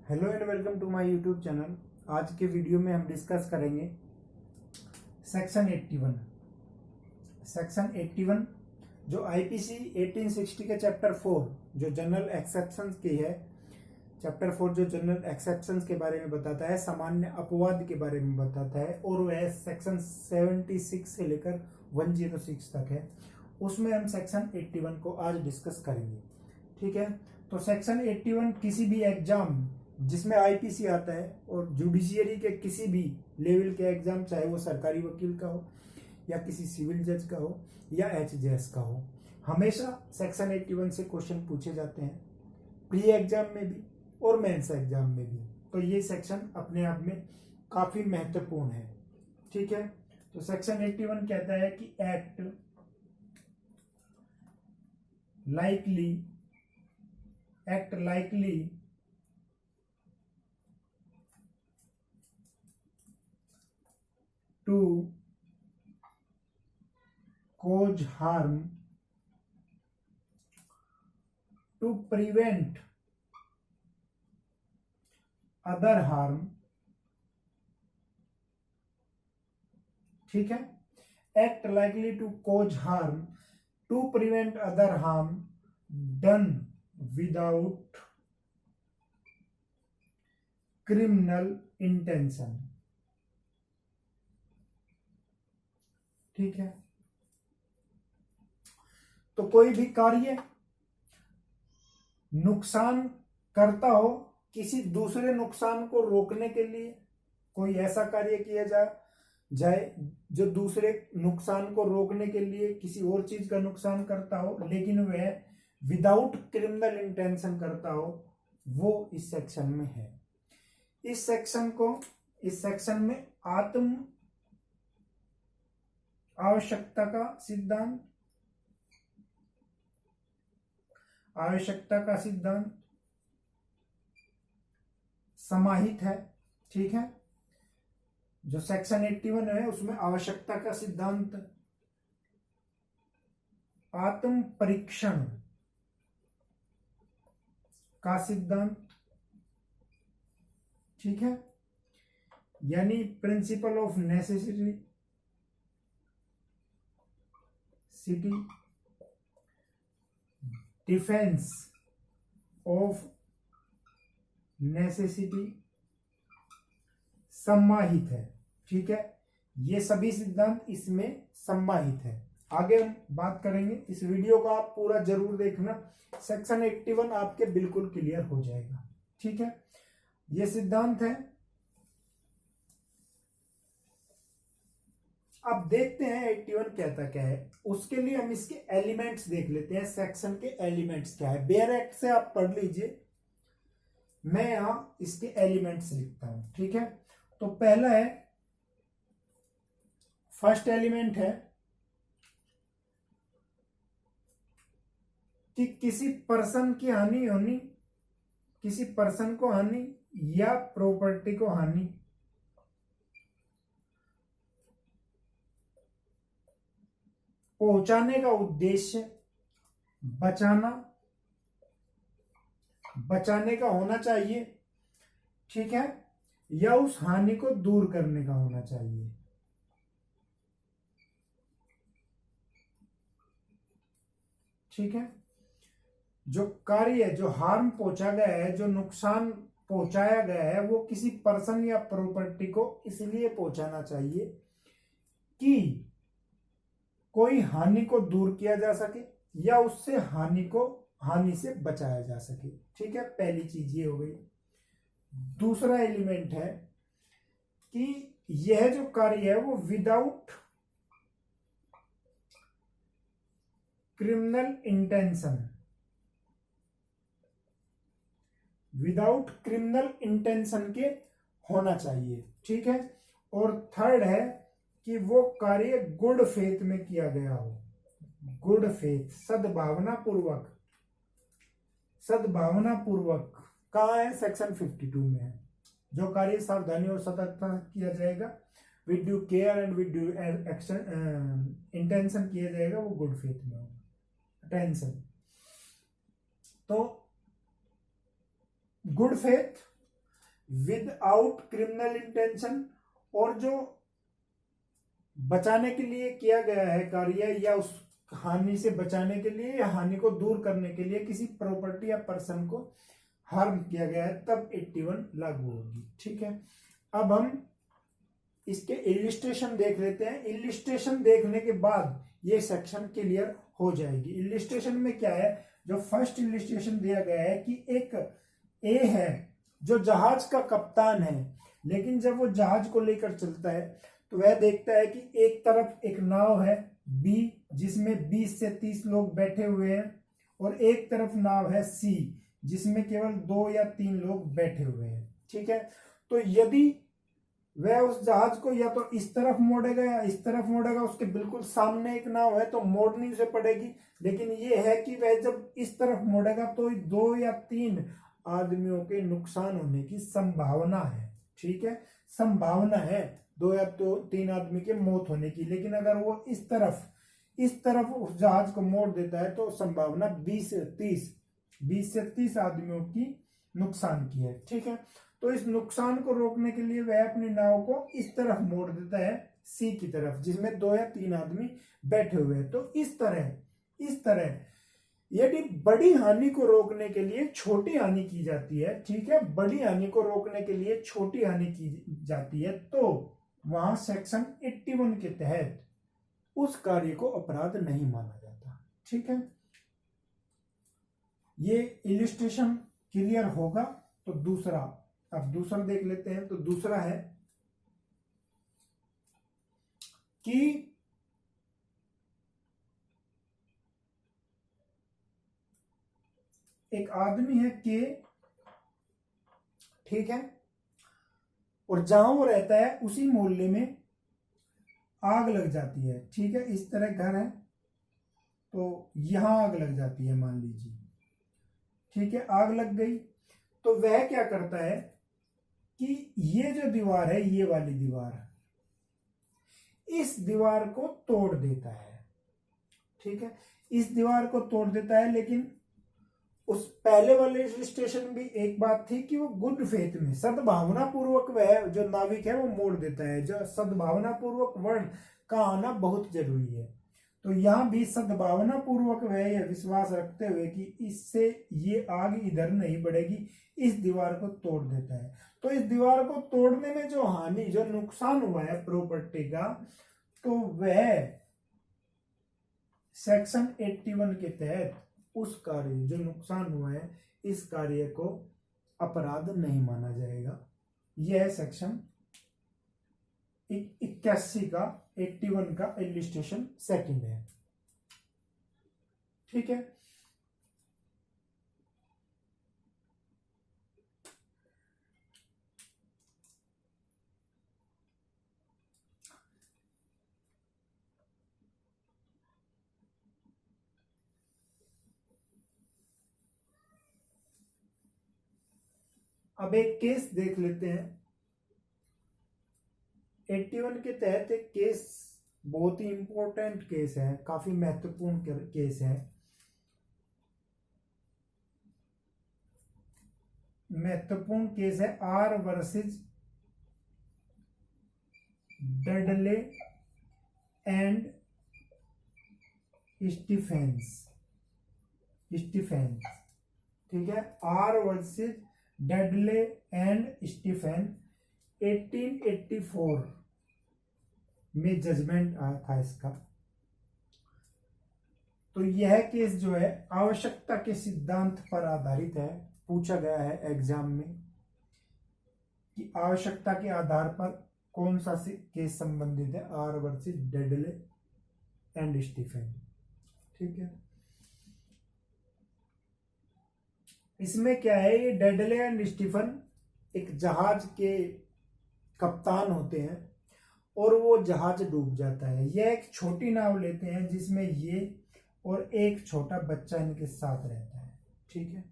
Hello and welcome to my YouTube channel. आज के video में हम डिस्कस करेंगे सेक्शन 81। सेक्शन 81 जो आईपीसी 1860 के चैप्टर 4 जो जनरल एक्सेप्शंस की है, चैप्टर 4 जो जनरल एक्सेप्शंस के बारे में बताता है, सामान्य अपवाद के बारे में बताता है, और वह सेक्शन 76 से लेकर 106 तक है। उसमें हम सेक्शन 81 को आज डिस्कस करेंगे। ठीक है, तो सेक्शन 81 किसी भी एग्जाम जिसमें आईपीसी आता है और जुडिशियरी के किसी भी लेवल के एग्जाम, चाहे वो सरकारी वकील का हो या किसी सिविल जज का हो या एचजेएस का हो, हमेशा सेक्शन 81 से क्वेश्चन पूछे जाते हैं, प्री एग्जाम में भी और मेंस एग्जाम में भी। तो ये सेक्शन अपने आप में काफी महत्वपूर्ण है। ठीक है, तो सेक्शन 81 कहता है कि act likely to cause harm to prevent other harm। ठीक है, act likely to cause harm to prevent other harm done without criminal intention। ठीक है, तो कोई भी कार्य नुकसान करता हो, किसी दूसरे नुकसान को रोकने के लिए कोई ऐसा कार्य किया जाए जो दूसरे नुकसान को रोकने के लिए किसी और चीज का नुकसान करता हो, लेकिन वह विदाउट क्रिमिनल इंटेंशन करता हो, वो इस सेक्शन में है। इस सेक्शन में आवश्यकता का सिद्धांत समाहित है। ठीक है, जो सेक्शन 81 है उसमें आवश्यकता का सिद्धांत, आत्म परीक्षण का सिद्धांत, ठीक है, यानी principle of necessity, defence of necessity सम्माहित है। ठीक है, ये सभी सिद्धांत इसमें सम्माहित है। आगे हम बात करेंगे, इस वीडियो को आप पूरा जरूर देखना, सेक्शन 81 आपके बिल्कुल क्लियर हो जाएगा। ठीक है, ये सिद्धांत है। अब देखते हैं 81 कहता क्या है। उसके लिए हम इसके एलिमेंट्स देख लेते हैं। सेक्शन के एलिमेंट्स क्या है, बेयर एक्ट से आप पढ़ लीजिए, मैं यहां इसके एलिमेंट्स लिखता हूं। ठीक है, तो पहला है, फर्स्ट एलिमेंट है कि किसी पर्सन की हानि होनी, किसी पर्सन को हानि या प्रॉपर्टी को हानि पहुंचाने का उद्देश्य बचाने का होना चाहिए। ठीक है, या उस हानि को दूर करने का होना चाहिए। ठीक है, जो कार्य, जो हार्म पहुंचा गया है, जो नुकसान पहुंचाया गया है, वो किसी पर्सन या प्रॉपर्टी को इसलिए पहुंचाना चाहिए कि कोई हानि को दूर किया जा सके या उससे हानि से बचाया जा सके। ठीक है, पहली चीज ये हो गई। दूसरा एलिमेंट है कि यह जो कार्य है वो विदाउट क्रिमिनल इंटेंशन के होना चाहिए। ठीक है, और थर्ड है कि वो कार्य गुड फेथ में किया गया हो, गुड फेथ, सद्भावना पूर्वक कहाँ है, सेक्शन 52 में है। जो कार्य सावधानी और सतर्कता किया जाएगा, with due care and with due intention किया जाएगा, वो गुड फेथ में होगा। अटेंशन, तो good faith without criminal intention, और जो बचाने के लिए किया गया है कार्य या उस हानि से बचाने के लिए या हानि को दूर करने के लिए किसी प्रॉपर्टी या पर्सन को हार्म किया गया है, तब 81 लागू होगी। ठीक है, अब हम इसके इलिस्ट्रेशन देख लेते हैं। इलिस्ट्रेशन देखने के बाद ये सेक्शन क्लियर हो जाएगी। इलिस्ट्रेशन में क्या है, जो फर्स्ट इलिस्ट्रेशन दिया गया है कि एक ए है जो जहाज का कप्तान है, लेकिन जब वो जहाज को लेकर चलता है तो वह देखता है कि एक तरफ एक नाव है बी जिसमें 20 से 30 लोग बैठे हुए हैं, और एक तरफ नाव है सी जिसमें केवल 2 या 3 लोग बैठे हुए हैं। ठीक है, तो यदि वह उस जहाज को या तो इस तरफ मोड़ेगा या इस तरफ मोड़ेगा, उसके बिल्कुल सामने एक नाव है तो मोड़नी उसे पड़ेगी, लेकिन ये है कि वह जब इस तरफ मोड़ेगा तो 2 या 3 आदमियों के नुकसान होने की संभावना है। ठीक है, संभावना है 2 या 3 आदमी के मौत होने की, लेकिन अगर वो इस तरफ उस जहाज को मोड़ देता है तो संभावना 20 से 30 आदमियों की नुकसान की है। ठीक है, तो इस नुकसान को रोकने के लिए वह अपनी नाव को इस तरफ मोड़ देता है सी की तरफ जिसमें 2 या 3 आदमी बैठे हुए हैं। तो इस तरह यदि बड़ी हानि को रोकने के लिए छोटी हानि की जाती है, ठीक है, बड़ी हानि को रोकने के लिए छोटी हानि की जाती है, तो वहां सेक्शन 81 के तहत उस कार्य को अपराध नहीं माना जाता। ठीक है, ये इलिस्ट्रेशन क्लियर होगा। तो अब दूसरा देख लेते हैं। तो दूसरा है कि एक आदमी है के, ठीक है, और जहां वो रहता है उसी मोहल्ले में आग लग जाती है। ठीक है, इस तरह घर है तो यहां आग लग जाती है मान लीजिए। ठीक है, आग लग गई तो वह क्या करता है कि ये जो दीवार है, ये वाली दीवार, इस दीवार को तोड़ देता है। ठीक है, इस दीवार को तोड़ देता है, लेकिन उस पहले वाले स्टेशन भी एक बात थी कि वो गुड फेथ में सद्भावना पूर्वक वह जो नाविक है वो मोड़ देता है। जो सद्भावना पूर्वक वर्ड का आना बहुत जरूरी है। तो यहां भी सद्भावना पूर्वक वह यह विश्वास रखते हुए कि इससे ये आग इधर नहीं बढ़ेगी, इस दीवार को तोड़ देता है। तो इस दीवार को तोड़ने में जो हानि, जो नुकसान हुआ है प्रॉपर्टी का, तो वह सेक्शन 81 के तहत उस कार्य जो नुकसान हुआ है, इस कार्य को अपराध नहीं माना जाएगा। यह सेक्शन 81 का 81 का इलिस्ट्रेशन सेकंड है। ठीक है, अब एक केस देख लेते हैं। 81 के तहत एक केस बहुत ही इंपॉर्टेंट केस है, काफी महत्वपूर्ण केस है। महत्वपूर्ण केस है R versus Dudley and Stephens. ठीक है, R versus Dudley and Stephen 1884 में जजमेंट आया था इसका। तो यह केस जो है आवश्यकता के सिद्धांत पर आधारित है। पूछा गया है एग्जाम में कि आवश्यकता के आधार पर कौन सा केस संबंधित है, R versus Dudley and Stephen. ठीक है, इसमें क्या है, ये डेडले एंड स्टीफन एक जहाज के कप्तान होते हैं और वो जहाज डूब जाता है। यह एक छोटी नाव लेते हैं जिसमें ये और एक छोटा बच्चा इनके साथ रहता है। ठीक है,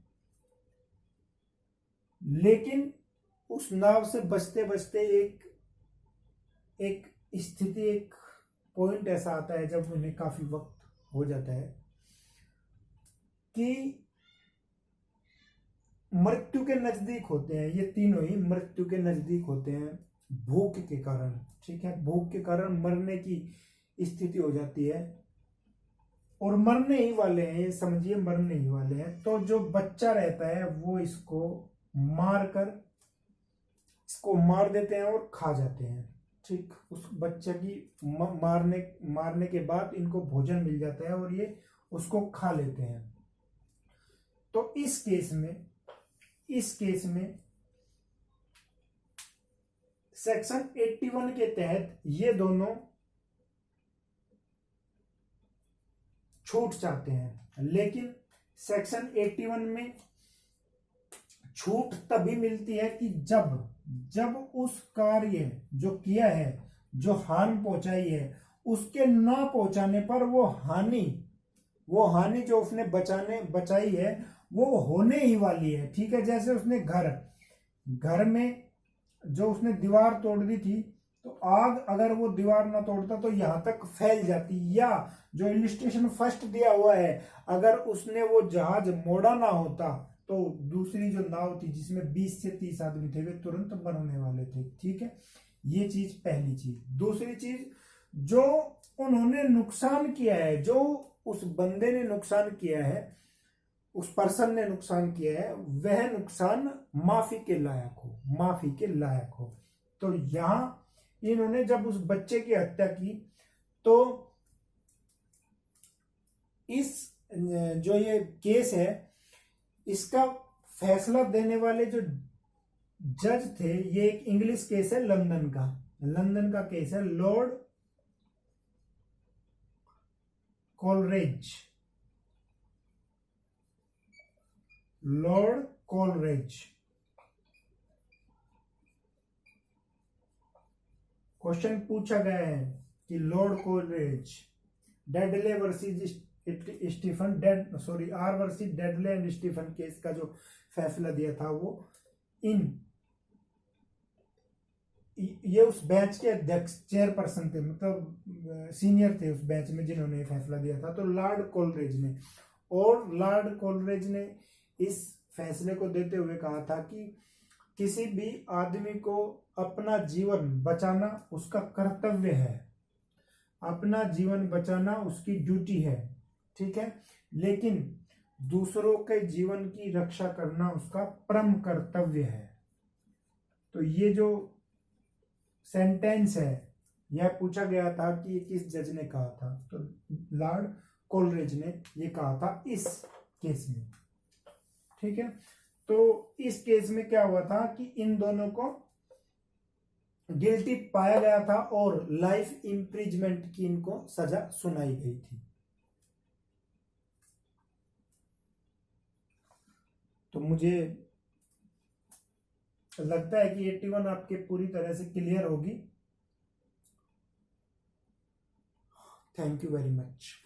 लेकिन उस नाव से बचते बचते एक स्थिति, एक पॉइंट ऐसा आता है जब उन्हें काफी वक्त हो जाता है कि मृत्यु के नजदीक होते हैं, ये तीनों ही मृत्यु के नजदीक होते हैं भूख के कारण। ठीक है, भूख के कारण मरने की स्थिति हो जाती है और मरने ही वाले हैं, ये समझिए मरने ही वाले हैं। तो जो बच्चा रहता है वो इसको मार देते हैं और खा जाते हैं। ठीक, उस बच्चे की मारने के बाद इनको भोजन मिल जाता है और ये उसको खा लेते हैं। तो इस केस में सेक्शन 81 के तहत ये दोनों छूट चाहते हैं, लेकिन सेक्शन 81 में छूट तभी मिलती है कि जब उस कार्य जो किया है, जो हानि पहुंचाई है, उसके ना पहुंचाने पर वो हानि जो उसने बचाई है वो होने ही वाली है। ठीक है, जैसे उसने घर में जो उसने दीवार तोड़ दी थी, तो आग अगर वो दीवार ना तोड़ता तो यहां तक फैल जाती, या जो इलिस्ट्रेशन फर्स्ट दिया हुआ है, अगर उसने वो जहाज मोड़ा ना होता तो दूसरी जो नाव थी जिसमें 20 से 30 आदमी थे वे तुरंत मरने वाले थे। ठीक है, ये चीज पहली चीज। दूसरी चीज, जो उन्होंने नुकसान किया है, जो उस बंदे ने नुकसान किया है, उस पर्सन ने नुकसान किया है, वह नुकसान माफी के लायक हो। तो यहां इन्होंने जब उस बच्चे की हत्या की तो इस जो ये केस है इसका फैसला देने वाले जो जज थे, ये एक इंग्लिश केस है, लंदन का केस है, लॉर्ड कोलरेज। क्वेश्चन पूछा गया है कि Lord Coleridge Dudley versus Stephen R versus Dudley and Stephen case का जो फैसला दिया था, वो ये उस बैच के अध्यक्ष चेयरपर्सन थे, मतलब सीनियर थे उस बैच में जिन्होंने फैसला दिया था, तो लॉर्ड कोलरेज ने इस फैसले को देते हुए कहा था कि किसी भी आदमी को अपना जीवन बचाना उसका कर्तव्य है, अपना जीवन बचाना उसकी ड्यूटी है। ठीक है, लेकिन दूसरों के जीवन की रक्षा करना उसका परम कर्तव्य है। तो ये जो सेंटेंस है यह पूछा गया था कि ये किस जज ने कहा था, तो लॉर्ड कोलरेज ने ये कहा था इस केस में। ठीक है, तो इस केस में क्या हुआ था कि इन दोनों को गिल्टी पाया गया था और लाइफ इंप्रिजमेंट की इनको सजा सुनाई गई थी। तो मुझे लगता है कि 81 आपके पूरी तरह से क्लियर होगी। Thank you very much.